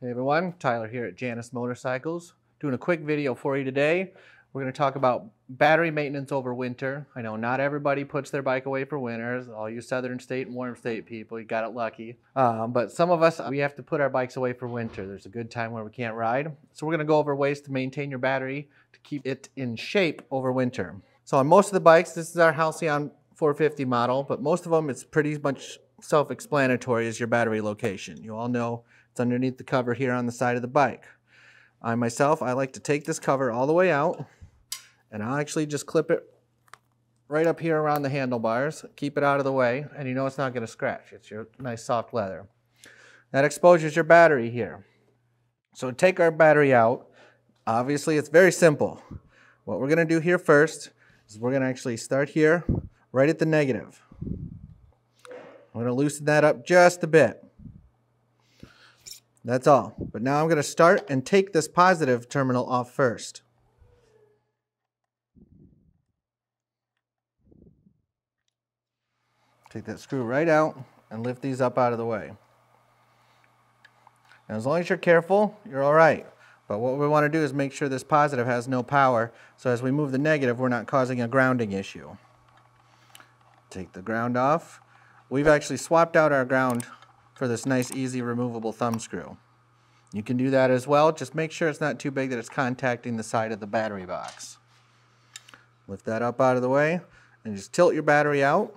Hey everyone, Tyler here at Janus Motorcycles. Doing a quick video for you today. We're going to talk about battery maintenance over winter. I know not everybody puts their bike away for winters. All you southern state and warm state people, you got it lucky. But some of us, we have to put our bikes away for winter. There's a good time where we can't ride. So we're going to go over ways to maintain your battery to keep it in shape over winter. So on most of the bikes, this is our Halcyon 450 model, but most of them it's pretty much self-explanatory as your battery location. You all know it's underneath the cover here on the side of the bike. I like to take this cover all the way out, and I'll actually just clip it right up here around the handlebars, keep it out of the way, and you know it's not going to scratch. It's your nice soft leather. That exposes your battery here. So to take our battery out, obviously it's very simple. What we're going to do here first is we're going to actually start here right at the negative. I'm going to loosen that up just a bit. That's all. But now I'm going to start and take this positive terminal off first. Take that screw right out and lift these up out of the way. Now as long as you're careful, you're all right. But what we want to do is make sure this positive has no power, so as we move the negative, we're not causing a grounding issue. Take the ground off. We've actually swapped out our ground for this nice, easy, removable thumb screw. You can do that as well. Just make sure it's not too big that it's contacting the side of the battery box. Lift that up out of the way and just tilt your battery out.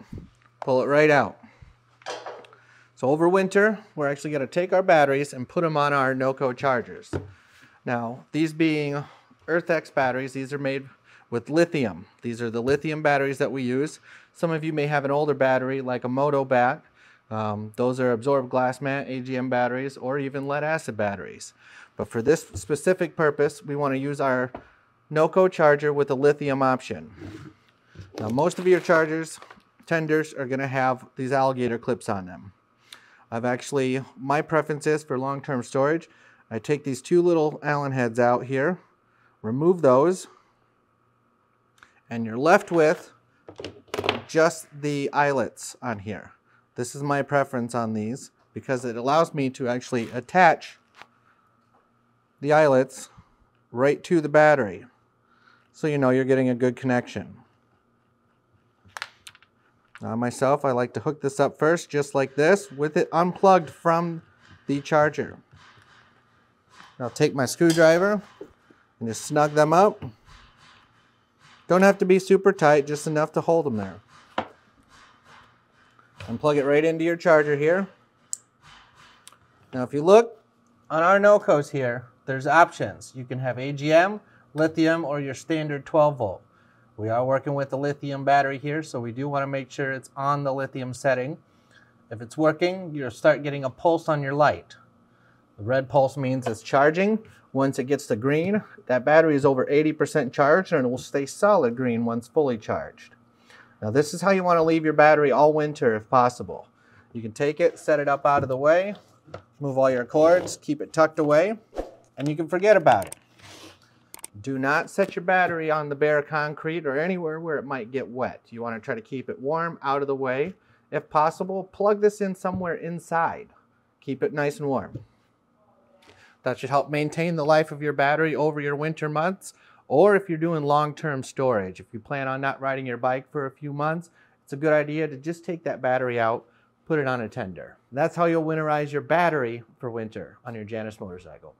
Pull it right out. So over winter, we're actually going to take our batteries and put them on our NOCO chargers. Now, these being EarthX batteries, these are made with lithium. These are the lithium batteries that we use. Some of you may have an older battery like a Moto Bat. Those are absorbed glass mat, AGM batteries, or even lead acid batteries. But for this specific purpose, we want to use our NOCO charger with a lithium option. Now, most of your chargers, tenders, are going to have these alligator clips on them. My preference is for long-term storage. I take these two little Allen heads out here, remove those, and you're left with just the eyelets on here. This is my preference on these because it allows me to actually attach the eyelets right to the battery, so you know you're getting a good connection. Now myself, I like to hook this up first just like this with it unplugged from the charger. I'll take my screwdriver and just snug them up. Don't have to be super tight, just enough to hold them there. And plug it right into your charger here. Now if you look on our NOCOs here, there's options. You can have AGM, lithium, or your standard 12 volt. We are working with the lithium battery here, so we do want to make sure it's on the lithium setting. If it's working, you'll start getting a pulse on your light. The red pulse means it's charging. Once it gets to green, that battery is over 80% charged and it will stay solid green once fully charged. Now this is how you want to leave your battery all winter if possible. You can take it, set it up out of the way, move all your cords, keep it tucked away, and you can forget about it. Do not set your battery on the bare concrete or anywhere where it might get wet. You want to try to keep it warm, out of the way. If possible, plug this in somewhere inside. Keep it nice and warm. That should help maintain the life of your battery over your winter months, or if you're doing long-term storage. If you plan on not riding your bike for a few months, it's a good idea to just take that battery out, put it on a tender. That's how you'll winterize your battery for winter on your Janus motorcycle.